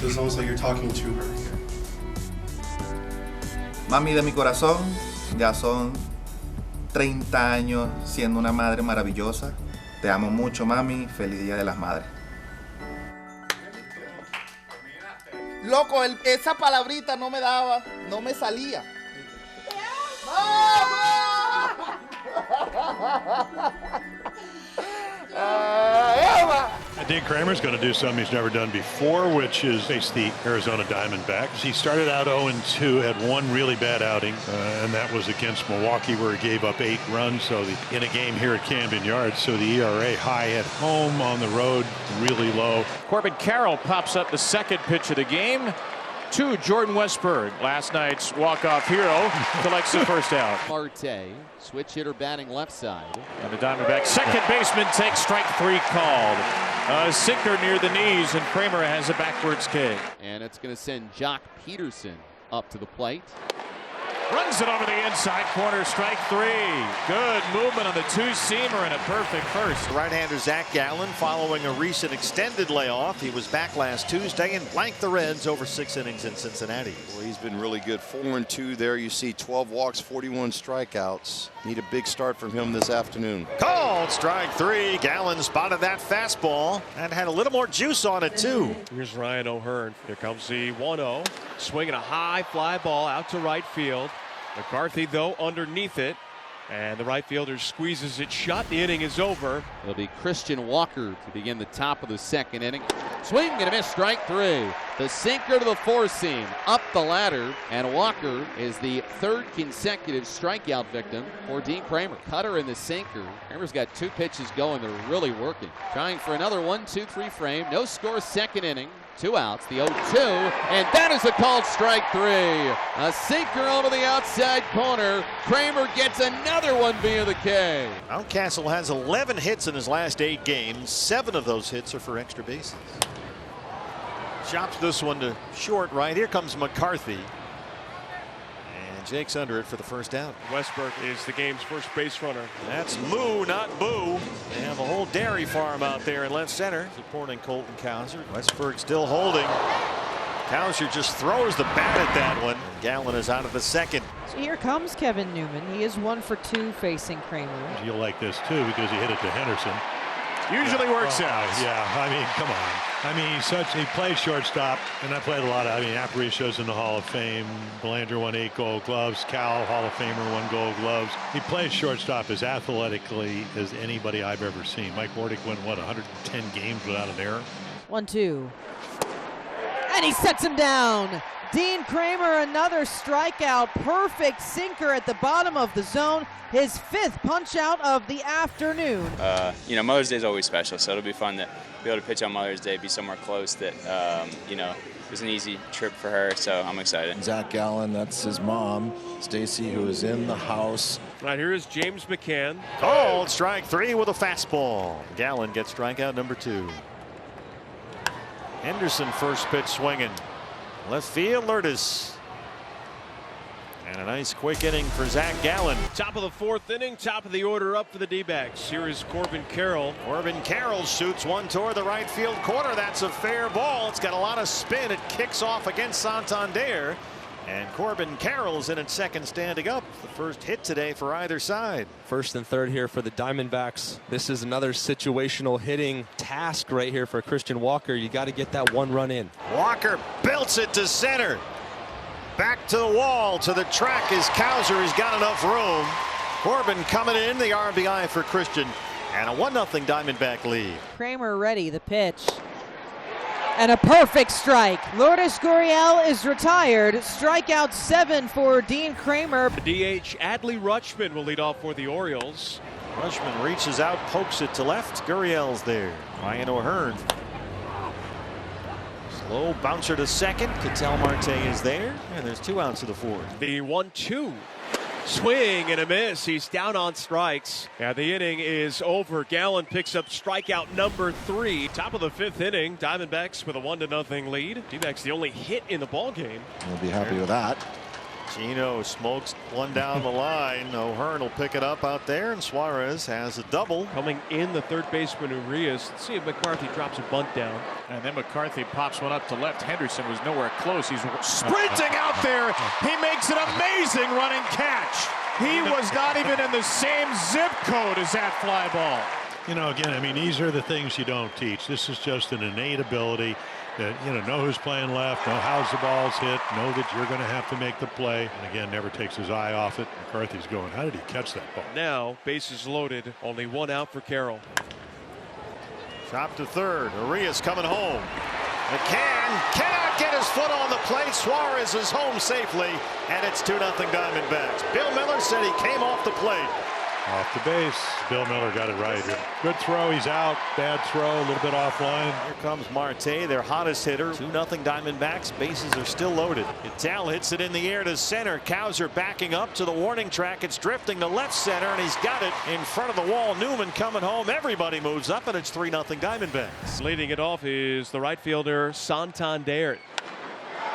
So it's almost like you're talking to her here. Mami de mi corazón, ya son 30 años siendo una madre maravillosa. Te amo mucho, mami. Feliz Día de las Madres. Loco, esa palabrita no me daba, no me salía. Dean Kramer's going to do something he's never done before, which is face the Arizona Diamondbacks. He started out 0-2, had one really bad outing, and that was against Milwaukee, where he gave up 8 runs. So in a game here at Camden Yards, so the ERA high at home, on the road really low. Corbin Carroll pops up the second pitch of the game to Jordan Westburg. Last night's walk-off hero collects the first out. Marte, switch hitter batting left side. And the Diamondbacks second baseman takes strike 3 called. A sinker near the knees, and Kramer has a backwards K. And it's going to send Jock Peterson up to the plate. Runs it over the inside corner, strike 3. Good movement on the two-seamer and a perfect first. Right-hander Zach Gallen following a recent extended layoff. He was back last Tuesday and blanked the Reds over 6 innings in Cincinnati. Well, he's been really good. 4-2 there. You see 12 walks, 41 strikeouts. Need a big start from him this afternoon. Called strike 3. Gallen spotted that fastball and had a little more juice on it too. Here's Ryan O'Hearn. Here comes the 1-0. Swinging a high fly ball out to right field. McCarthy, though, underneath it, and the right fielder squeezes it shut. The inning is over. It'll be Christian Walker to begin the top of the second inning. Swing and a miss, strike 3. The sinker to the four-seam, up the ladder, and Walker is the 3rd consecutive strikeout victim for Dean Kramer. Cutter in the sinker. Kramer's got 2 pitches going. They're really working. Trying for another 1-2-3 frame. No score, second inning. 2 outs, the 0-2, and that is a called strike 3. A sinker over the outside corner. Kramer gets another one via the K. Mountcastle has 11 hits in his last 8 games. 7 of those hits are for extra bases. Chops this one to short right. Here comes McCarthy. And Jake's under it for the first out. Westburg is the game's first base runner. That's moo, not boo. They have a whole dairy farm out there in left center, supporting Colton Cowser. Westburg still holding. Cowser just throws the bat at that one. Gallen is out of the second. So here comes Kevin Newman. He is 1 for 2 facing Kramer. You'll like this too, because he hit it to Henderson. Usually works out. Yeah, I mean, come on. I mean, he plays shortstop, and I played a lot of, Aparicion's in the Hall of Fame. Belanger won 8 Gold Gloves. Cal, Hall of Famer, 1 Gold Gloves. He plays shortstop as athletically as anybody I've ever seen. Mike Wardick went, 110 games without an error? 1-2. And he sets him down. Dean Kramer, another strikeout. Perfect sinker at the bottom of the zone. His 5th punch out of the afternoon. Mother's Day is always special, so it'll be fun to be able to pitch on Mother's Day, be somewhere close that, it was an easy trip for her, so I'm excited. Zach Gallen, that's his mom, Stacy, who is in the house. Right, here is James McCann. Called strike 3 with a fastball. Gallen gets strikeout number 2. Henderson first pitch swinging. Left field, Lourdes. And a nice quick inning for Zach Gallen. Top of the 4th inning, top of the order up for the D-backs. Here is Corbin Carroll. Corbin Carroll shoots one toward the right field corner. That's a fair ball. It's got a lot of spin. It kicks off against Santander. And Corbin Carroll's in at second, standing up. The first hit today for either side. 1st and 3rd here for the Diamondbacks. This is another situational hitting task right here for Christian Walker. You got to get that 1 run in. Walker belts it to center. Back to the wall, to the track is Cowser. He's got enough room. Corbin coming in, the RBI for Christian. And a 1-0 Diamondback lead. Kramer ready, the pitch. And a perfect strike. Lourdes Gurriel is retired. Strikeout 7 for Dean Kramer. The DH Adley Rutschman will lead off for the Orioles. Rutschman reaches out, pokes it to left. Gurriel's there. Ryan O'Hearn. Slow bouncer to second. Ketel Marte is there. And there's 2 outs to the 4th. The 1-2. Swing and a miss. He's down on strikes. And the inning is over. Gallen picks up strikeout number 3. Top of the 5th inning. Diamondbacks with a 1-0 lead. D-backs the only hit in the ball game. We'll be happy with that. Gino smokes one down the line. O'Hearn will pick it up out there, and Suarez has a double. Coming in, the third baseman Urias. Let's see if McCarthy drops a bunt down. And then McCarthy pops one up to left. Henderson was nowhere close. He's sprinting out there. He makes an amazing running catch. He was not even in the same zip code as that fly ball. You know, again, I mean, these are the things you don't teach. This is just an innate ability that, you know who's playing left, know how the ball's hit, know that you're going to have to make the play. And again, never takes his eye off it. McCarthy's going, how did he catch that ball? Now, bases loaded. Only one out for Carroll. Chop to third. Urias coming home. McCann cannot get his foot on the plate. Suarez is home safely, and it's 2-0 Diamondbacks. Bill Miller said he came off the plate. Off the base. Bill Miller got it right. Good throw. He's out. Bad throw. A little bit offline. Here comes Marte, their hottest hitter. 2-0 Diamondbacks. Bases are still loaded. Cattell hits it in the air to center. Cowser backing up to the warning track. It's drifting to left center, and he's got it in front of the wall. Newman coming home. Everybody moves up, and it's 3-0 Diamondbacks. Leading it off is the right fielder Santander.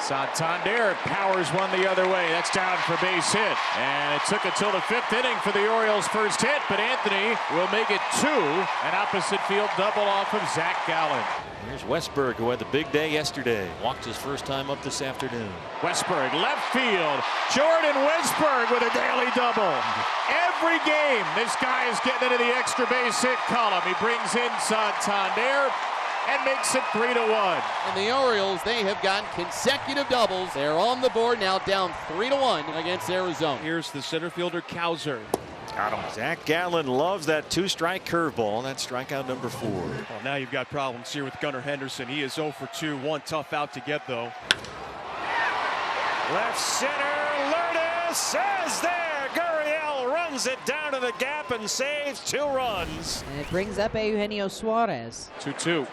Santander powers one the other way. That's down for base hit. And it took until the 5th inning for the Orioles' first hit, but Anthony will make it 2. An opposite field double off of Zach Gallen. Here's Westberg, who had the big day yesterday. Walked his first time up this afternoon. Westberg, left field. Jordan Westberg with a daily double. Every game, this guy is getting into the extra base hit column. He brings in Santander and makes it 3-1. And the Orioles, they have gotten consecutive doubles. They're on the board now, down 3-1 against Arizona. Here's the center fielder Cowser. Got him. Zach Gallen loves that 2-strike curveball. That's strikeout number 4. Well, now you've got problems here with Gunnar Henderson. He is 0 for 2. One tough out to get, though. Left center, Lourdes is there. Gurriel runs it down to the gap and saves 2 runs. And it brings up Eugenio Suarez. 2-2.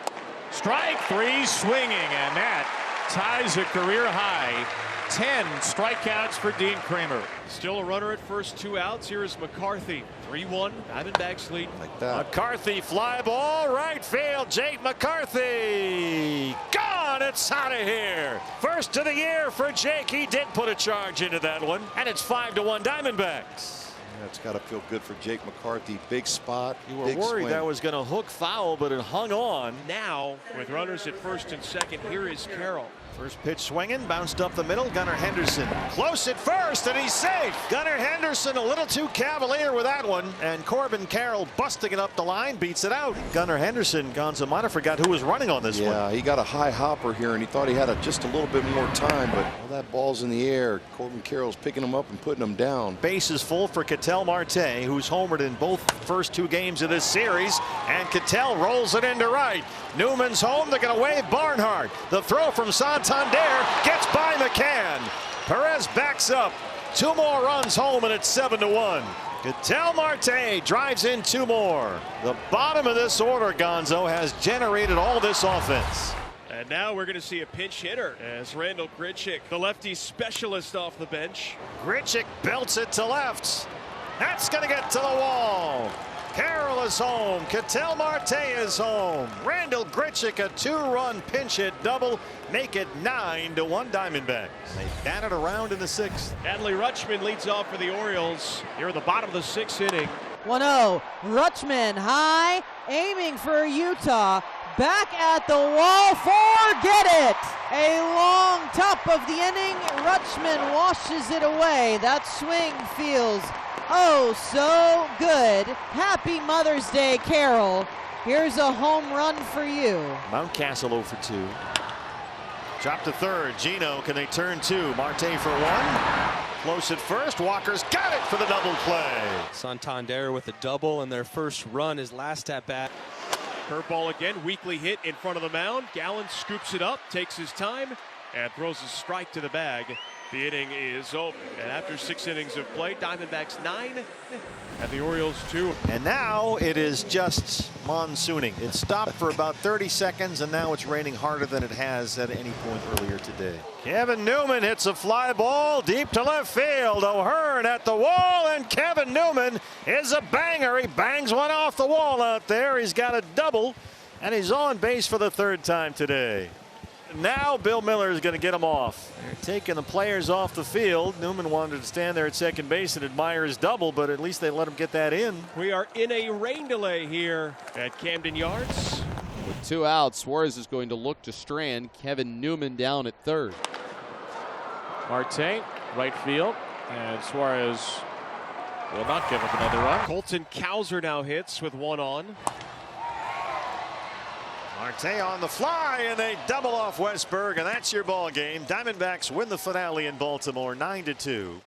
Strike 3 swinging, and that ties a career high. 10 strikeouts for Dean Kramer. Still a runner at first, 2 outs. Here is McCarthy. 3-1. Diamondbacks lead. Like that. McCarthy fly ball, right field. Jake McCarthy. Gone. It's out of here. First of the year for Jake. He did put a charge into that one, and it's 5-1 Diamondbacks. It's got to feel good for Jake McCarthy. Big spot. You were worried that was going to hook foul, but it hung on. Now, with runners at first and second, here is Carroll. First pitch swinging, bounced up the middle. Gunnar Henderson close at first, and he's safe. Gunnar Henderson a little too cavalier with that one, and Corbin Carroll busting it up the line beats it out. Gunnar Henderson, Gonzo might have forgot who was running on this one. Yeah, he got a high hopper here, and he thought he had just a little bit more time, but all that ball's in the air. Corbin Carroll's picking him up and putting him down. Base is full for Cattell Marte, who's homered in both first 2 games of this series, and Cattell rolls it into right. Newman's home. They're going to wave Barnhart. The throw from Santander gets by McCann. Perez backs up. 2 more runs home, and it's 7-1. Cattell Marte drives in 2 more. The bottom of this order, Gonzo, has generated all this offense. And now we're going to see a pinch hitter as Randall Grichuk, the lefty specialist, off the bench. Grichuk belts it to left. That's going to get to the wall. Carroll is home. Cattell Marte is home. Randall Grichuk, a 2-run pinch hit double, make it 9-1 Diamondbacks. They batted around in the 6th. Adley Rutschman leads off for the Orioles here at the bottom of the 6th inning. 1-0. Rutschman high, aiming for Utah. Back at the wall, forget it! A long top of the inning. Rutschman washes it away. That swing feels oh so good. Happy Mother's Day, Carroll. Here's a home run for you. Mountcastle 0 for 2. Chop to third. Gino, can they turn 2? Marte for 1. Close at first. Walker's got it for the double play. Santander with a double, and their first run is last at bat. Curveball again, weakly hit in front of the mound. Gallen scoops it up, takes his time, and throws a strike to the bag. The inning is over. And after 6 innings of play, Diamondbacks 9 and the Orioles 2. And now it is just monsooning. It stopped for about 30 seconds, and now it's raining harder than it has at any point earlier today. Kevin Newman hits a fly ball deep to left field. O'Hearn at the wall, and Kevin Newman is a banger. He bangs one off the wall out there. He's got a double, and he's on base for the 3rd time today. Now Bill Miller is going to get him off. They're taking the players off the field. Newman wanted to stand there at second base and admire his double, but at least they let him get that in. We are in a rain delay here at Camden Yards. With 2 outs, Suarez is going to look to strand Kevin Newman down at third. Marte, right field, and Suarez will not give up another run. Colton Cowser now hits with 1 on. Marte on the fly, and they double off Westberg, and that's your ball game. Diamondbacks win the finale in Baltimore 9-2.